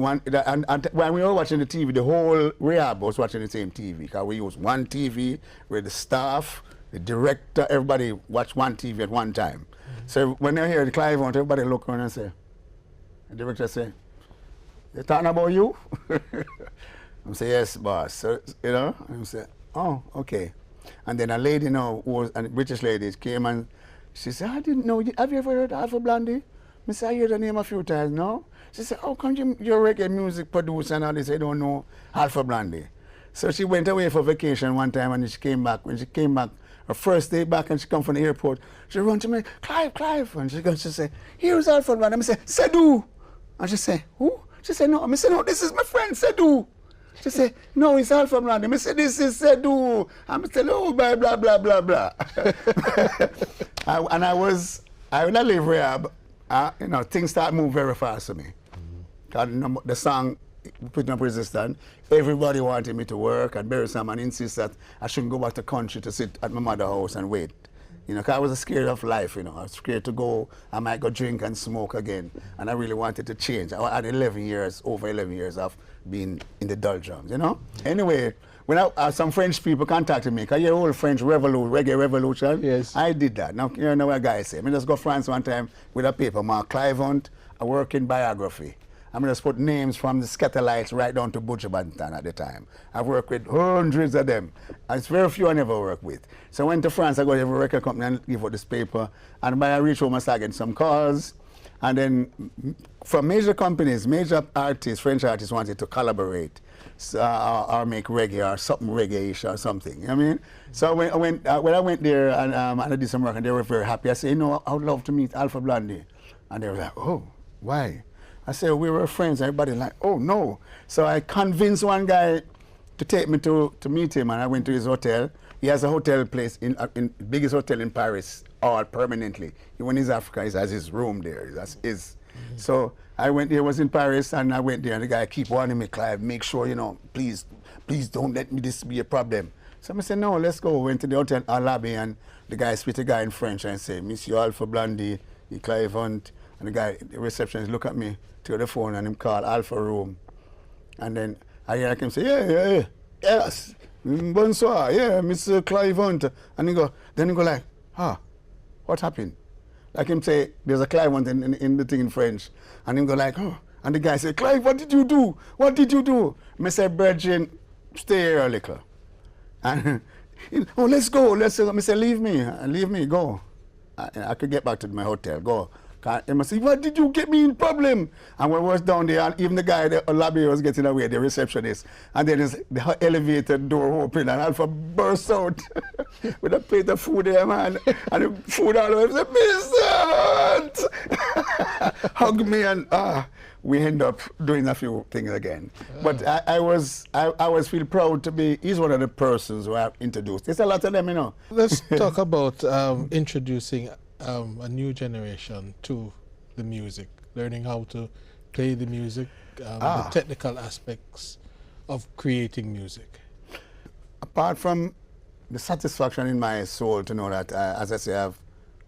when we were watching the TV, the whole rehab was watching the same TV, because we used one TV with the staff, the director, everybody watched one TV at one time. So when they hear the Clive Hunt, everybody look around and say, the director say, they talking about you? I say, yes, boss. So, and I say, oh, okay. And then a lady, who was a British lady, came and she said, I didn't know, have you ever heard of Alpha Blondy? I said, I heard the name a few times, no? She said, how come you're a reggae music producer and all this, I don't know Alpha Blondy? So she went away for vacation one time, and she came back. When she came back, her first day back, and she come from the airport, she run to me, Clive. And she say, here's Alpha Blondy. I say, Sedu. And she say, who? She said, no. I said, no, this is my friend, Sedu. She said, no, it's Alpha Blondy. I said, this is Sedu. I said, oh, blah, blah, blah, blah, blah. And when I leave rehab, things start moving very fast for me. The song, Putting Up Resistance, everybody wanted me to work, and Barry Salmon insisted that I shouldn't go back to the country to sit at my mother's house and wait. You know, 'cause I was scared of life, you know. I was scared to go, I might go drink and smoke again. And I really wanted to change. I had 11 years, over 11 years of being in the doldrums, you know. Anyway, when some French people contacted me, because you're old French reggae revolution. Yes. I did that. Now, you know what guys say. I just go France one time with a paper mark, Clive Hunt, a working biography. I just put names from the Scatterlights right down to Butcher Banton at the time. I've worked with hundreds of them. And it's very few I never worked with. So I went to France, I got every record company and give out this paper. And by I reach home, I started getting some calls. And then from major companies, major artists, French artists wanted to collaborate or make reggae or something reggae-ish or something. You know what I mean? So when I went there and I did some work and they were very happy, I said, you know, I would love to meet Alpha Blondy. And they were like, oh, why? I said, we were friends. Everybody like, oh, no. So I convinced one guy to take me to meet him, and I went to his hotel. He has a hotel place, in biggest hotel in Paris, all permanently. When he's Africa, he has his room there. That's his. So I went there, was in Paris, and I went there, and the guy keep warning me, Clive, make sure, you know, please don't let this be a problem. So I said, no, let's go. Went to the hotel lobby, and the guy speak to the guy in French and say, Monsieur Alpha Blondy, Clive Hunt. And the guy, the receptionist, look at me, take the phone, and him call Alpha Room. And then I hear him say, yes, bonsoir, yeah, Mr. Clive Hunt. And then he go like, what happened? Like him say, there's a Clive Hunt in the thing in French. And him go like, oh. And the guy say, Clive, what did you do? What did you do? I say, Bridget, stay here a little. And, oh, let's go. I say, leave me, go. I could get back to my hotel, go. He must say, what did you get me in problem? And when we was down there, and even the guy, the lobby was getting away, the receptionist, and then the elevator door opened and Alpha burst out with a plate of food there, man. And the food all over, he said, Vincent! Hug me, and we end up doing a few things again. But I always feel proud to be, he's one of the persons who I've introduced. There's a lot of them, you know. Let's talk about introducing a new generation to the music, learning how to play the music, the technical aspects of creating music. Apart from the satisfaction in my soul to know that, as I say, I've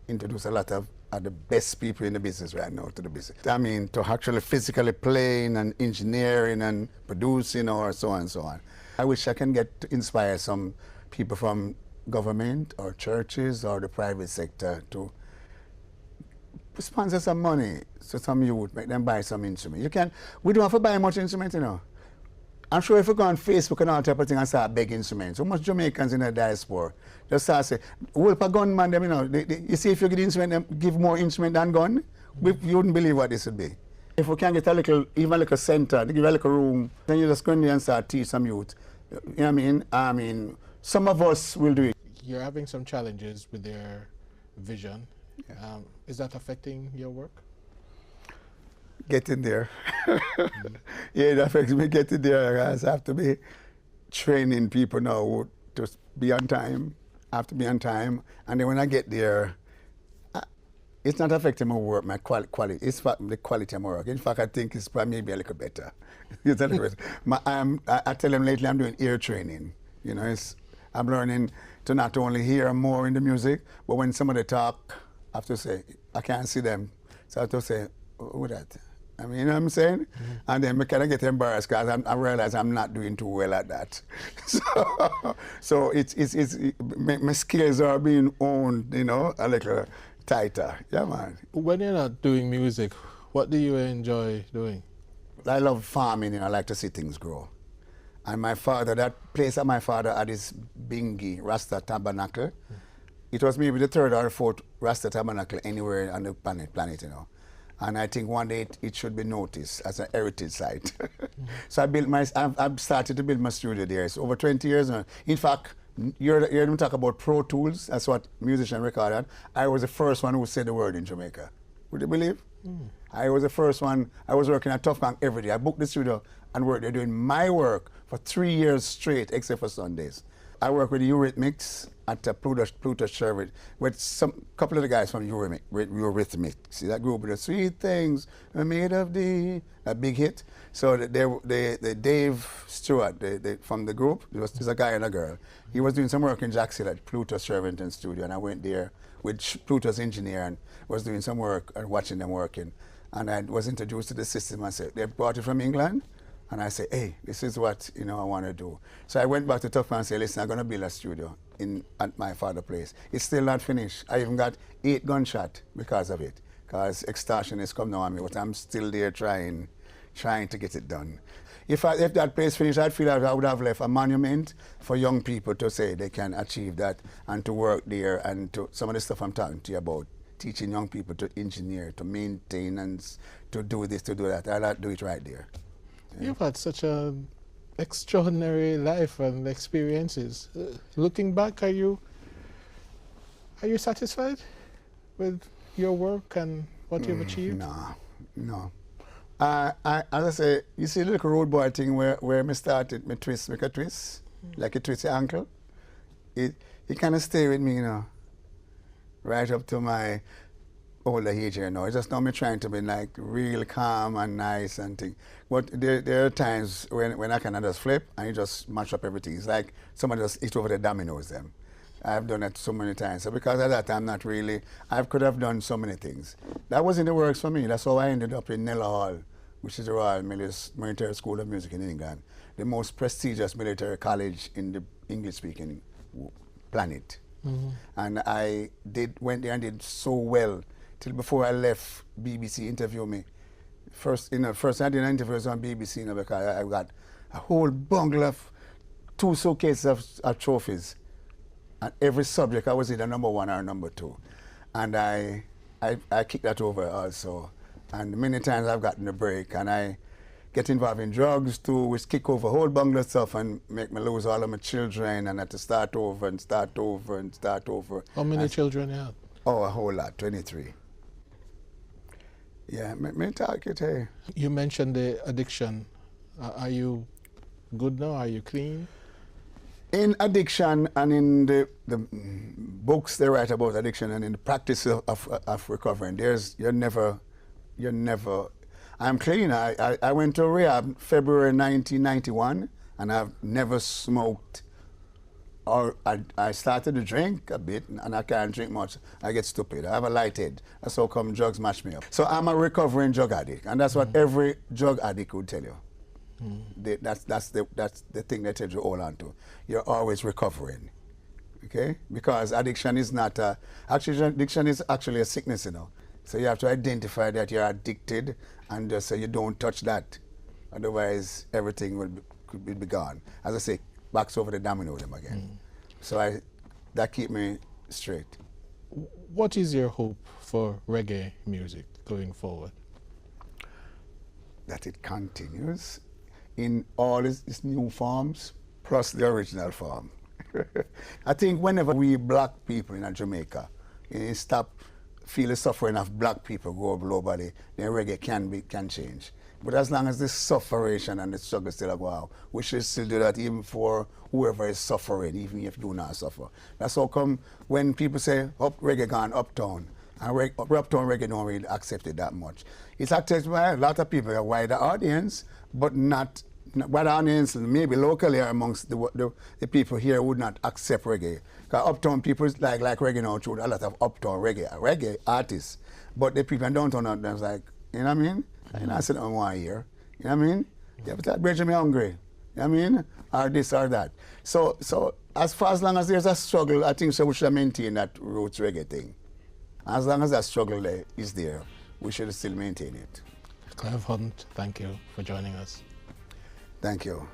introduced a lot of the best people in the business right now to the business. I mean, to actually physically playing and engineering and producing or so on and so on. I wish I can get to inspire some people from government or churches or the private sector to sponsor some money to some youth, make them buy some instruments. We don't have to buy much instruments, you know. I'm sure if we go on Facebook and all type of thing and start begging instruments, so much Jamaicans in the diaspora just start say, well, for gunman, them, you know, you see if you get instrument, them give more instrument than gun, you wouldn't believe what this would be. If we can get even a little center, give a little room, then you just go in there and start teach some youth. You know what I mean? I mean, some of us will do it. You're having some challenges with their vision. Yeah. Is that affecting your work? Getting there. Yeah, it affects me getting there. I have to be training people now to be on time. I have to be on time. And then when I get there, it's not affecting my work, my quality. It's the quality of my work. In fact, I think it's probably maybe a little better. I tell them lately I'm doing ear training. You know, I'm learning to not only hear more in the music, but when somebody talk, I have to say, I can't see them. So I have to say, who that? I mean, you know what I'm saying? Mm-hmm. And then I kind of get embarrassed because I realize I'm not doing too well at that. So my skills are being owned, you know, a little tighter. Yeah, man. When you're not doing music, what do you enjoy doing? I love farming, you know, I like to see things grow. And my father, that place that my father had is Bingi, Rasta Tabernacle. It was maybe the third or fourth Rasta Tabernacle anywhere on the planet, you know. And I think one day it should be noticed as an heritage site. So I've started to build my studio there. It's over 20 years now. In fact, you're going to talk about Pro Tools. That's what musician recorded. I was the first one who said the word in Jamaica. Would you believe? I was the first one. I was working at Tough Gang every day. I booked the studio and worked there doing my work for 3 years straight, except for Sundays. I work with Eurythmics at Pluto Sherwood with some couple of the guys from Eurythmics. See that group with the Sweet Things Are Made of Thee, a big hit. So the Dave Stewart from the group, there's a guy and a girl. He was doing some work in Jackson at Pluto Sherwood studio, and I went there with Pluto's engineer and was doing some work and watching them working. And I was introduced to the system. I said, they brought it from England. And I said, hey, this is what I want to do. So I went back to Tubby and said, listen, I'm going to build a studio at my father's place. It's still not finished. I even got 8 gunshots because of it. Because extortion has come now on me, but I'm still there trying to get it done. If that place finished, I'd feel like I would have left a monument for young people to say they can achieve that and to work there, and to some of the stuff I'm talking to you about, teaching young people to engineer, to maintain, and to do this, to do that. I'd do it right there. Yeah. You've had such an extraordinary life and experiences. Looking back, are you satisfied with your work and what you've achieved? No. As I say, you see the little road boy thing where I started, make a twist, like a twist your ankle. It kind of stay with me, right up to my older age here now. It's just now me trying to be like real calm and nice and thing. But there are times when I can just flip and you just mash up everything. It's like somebody just hit over the dominoes them. I've done it so many times. So because of that, I'm not really, I could have done so many things. That was in the works for me. That's how I ended up in Nella Hall, which is the Royal Military School of Music in England, the most prestigious military college in the English-speaking planet. Mm-hmm. And I went there and did so well till before I left. BBC interviewed me. First I did an interview on BBC, because I got a whole bundle of 2 suitcases of trophies. And every subject I was either number 1 or number 2. And I kicked that over also. And many times I've gotten a break and I get involved in drugs too, which kick over a whole bundle of stuff and make me lose all of my children and have to start over and start over and start over. How many children you have? Oh, a whole lot, 23. Yeah, me talk it, hey. You mentioned the addiction. Are you good now? Are you clean? In addiction and in the books they write about addiction and in the practice of recovering, you're never, I'm clean. I went to rehab February 1991 and I've never smoked, or I started to drink a bit and I can't drink much. I get stupid. I have a light head. That's how come drugs mash me up. So I'm a recovering drug addict, and that's what every drug addict would tell you. That's the thing they tell you all on to. You're always recovering, okay? Because addiction is not addiction is actually a sickness, So you have to identify that you're addicted and just say you don't touch that. Otherwise, everything could be gone. As I say, backs over the domino them again. So that keep me straight. What is your hope for reggae music going forward? That it continues in all its new forms, plus the original form. I think whenever we black people in Jamaica stop feel the suffering of black people go globally, then reggae can change. But as long as the suffering and the struggle still go out, we should still do that even for whoever is suffering, even if you not suffer. That's how come when people say reggae gone uptown, and uptown reggae don't really accept it that much. It's accepted by a lot of people, a wider audience, but not wider audience, maybe locally amongst the people here would not accept reggae. Because uptown people like reggae now, through a lot of uptown reggae artists, but the people in downtown are like, you know what I mean? And I said, I want to hear. You know what I mean? Yeah, but that bread me hungry. You know what I mean? Or this or that. So as long as there's a struggle, I think so we should maintain that roots reggae thing. As long as that struggle is there, we should still maintain it. Clive Hunt, thank you for joining us. Thank you.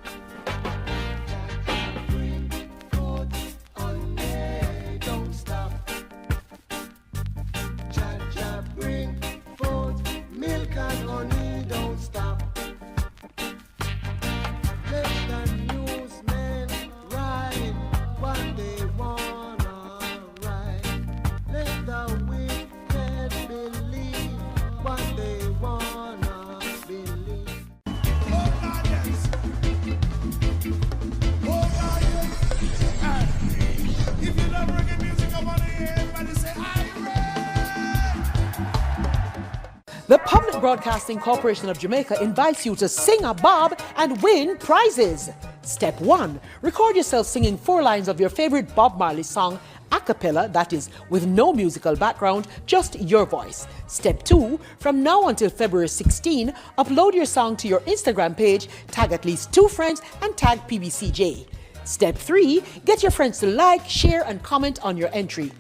The Public Broadcasting Corporation of Jamaica invites you to sing a bob and win prizes. Step 1. Record yourself singing 4 lines of your favorite Bob Marley song, a cappella, that is, with no musical background, just your voice. Step 2, from now until February 16, upload your song to your Instagram page, tag at least 2 friends, and tag PBCJ. Step 3, get your friends to like, share, and comment on your entry.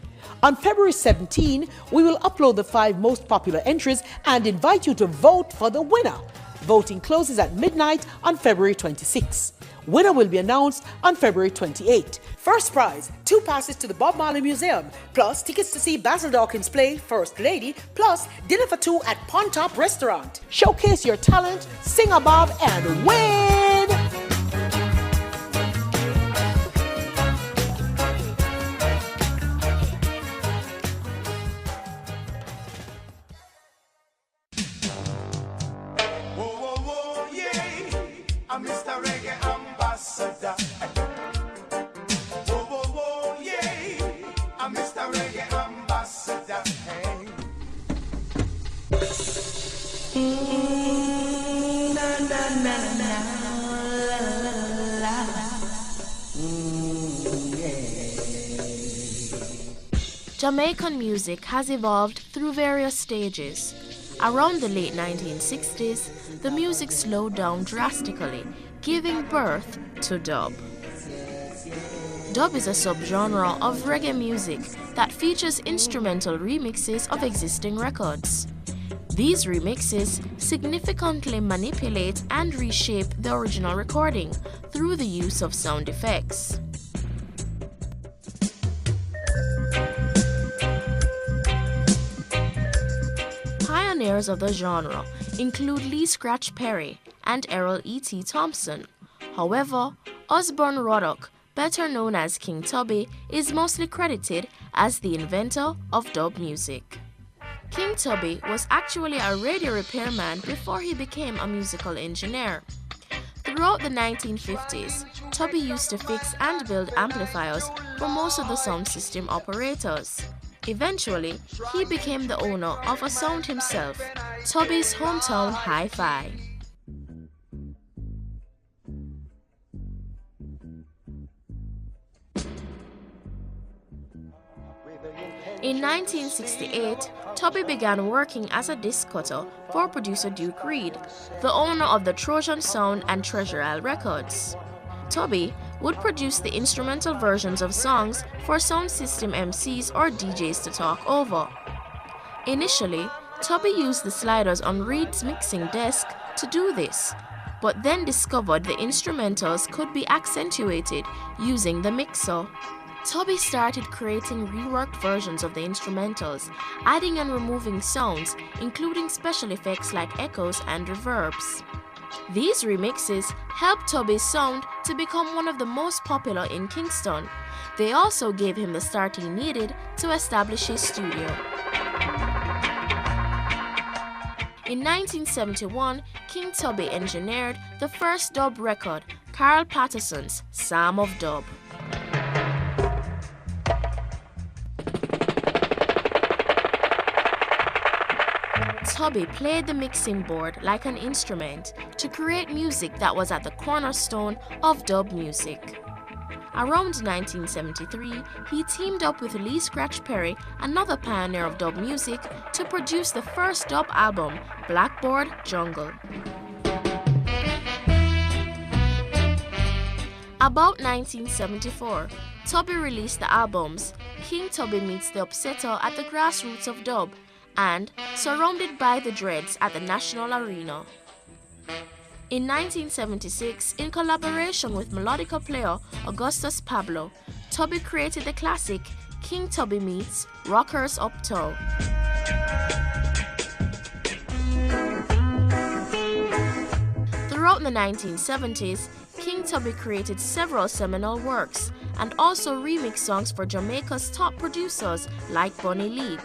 On February 17, we will upload the 5 most popular entries and invite you to vote for the winner. Voting closes at midnight on February 26. Winner will be announced on February 28. First prize, 2 passes to the Bob Marley Museum, plus tickets to see Basil Dawkins play First Lady, plus dinner for 2 at Pond Top Restaurant. Showcase your talent, sing a bob, and win! I'm Mr. Reggae Ambassador. Whoa, whoa, whoa, yeah. I'm Mr. Reggae Ambassador. Hey. Na, na, na, na, la, yeah. Jamaican music has evolved through various stages. Around the late 1960s, the music slowed down drastically, giving birth to dub. Dub is a subgenre of reggae music that features instrumental remixes of existing records. These remixes significantly manipulate and reshape the original recording through the use of sound effects. Pioneers of the genre include Lee Scratch Perry and Errol E.T. Thompson. However, Osborne Ruddock, better known as King Tubby, is mostly credited as the inventor of dub music. King Tubby was actually a radio repairman before he became a musical engineer. Throughout the 1950s, Tubby used to fix and build amplifiers for most of the sound system operators. Eventually, he became the owner of a sound himself, Tubby's Hometown Hi-Fi. In 1968, Tubby began working as a disc cutter for producer Duke Reed, the owner of the Trojan Sound and Treasure Isle Records. Tubby would produce the instrumental versions of songs for sound system MCs or DJs to talk over. Initially, Tubby used the sliders on Reed's mixing desk to do this, but then discovered the instrumentals could be accentuated using the mixer. Tubby started creating reworked versions of the instrumentals, adding and removing sounds, including special effects like echoes and reverbs. These remixes helped Tubby's sound to become one of the most popular in Kingston. They also gave him the start he needed to establish his studio. In 1971, King Tubby engineered the first dub record, Carl Patterson's Psalm of Dub. Tubby played the mixing board like an instrument to create music that was at the cornerstone of dub music. Around 1973, he teamed up with Lee Scratch Perry, another pioneer of dub music, to produce the first dub album, Blackboard Jungle. About 1974, Tubby released the albums King Tubby Meets the Upsetter at the Grassroots of Dub and Surrounded by the Dreads at the National Arena. In 1976, in collaboration with melodica player Augustus Pablo, Tubby created the classic King Tubby Meets Rockers Uptown. Throughout the 1970s, King Tubby created several seminal works and also remixed songs for Jamaica's top producers like Bunny Lee.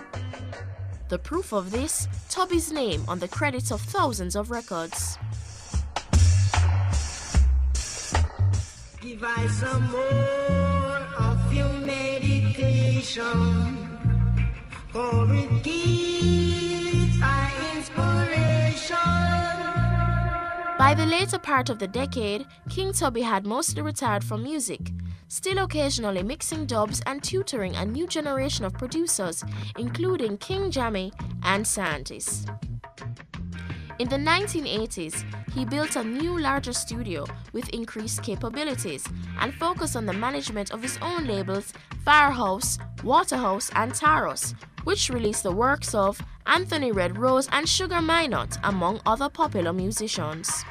The proof of this, Tubby's name on the credits of thousands of records. Give I some more of your meditation, for it gives I inspiration. By By the later part of the decade, King Tubby had mostly retired from music, still occasionally mixing dubs and tutoring a new generation of producers, including King Jammy and Scientist. In the 1980s, he built a new, larger studio with increased capabilities and focused on the management of his own labels Firehouse, Waterhouse, and Taros, which released the works of Anthony Red Rose and Sugar Minot, among other popular musicians.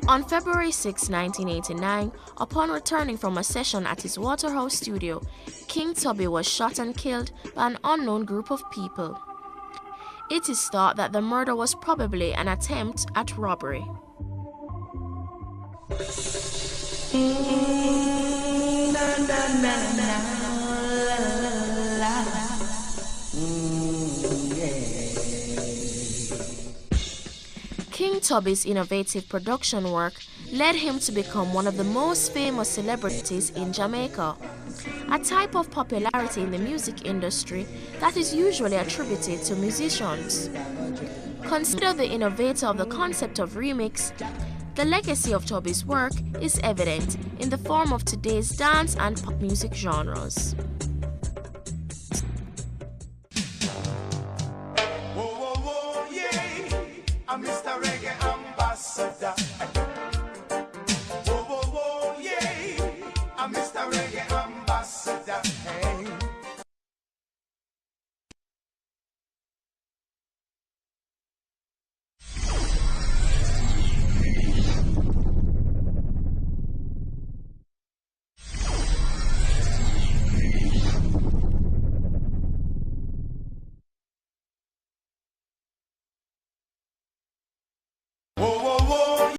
On February 6, 1989, upon returning from a session at his Waterhouse studio, King Tubby was shot and killed by an unknown group of people. It is thought that the murder was probably an attempt at robbery. King Tubby's innovative production work led him to become one of the most famous celebrities in Jamaica, a type of popularity in the music industry that is usually attributed to musicians. Considered the innovator of the concept of remix, the legacy of Tubby's work is evident in the form of today's dance and pop music genres. Whoa, whoa, whoa, yeah. I'm Mr.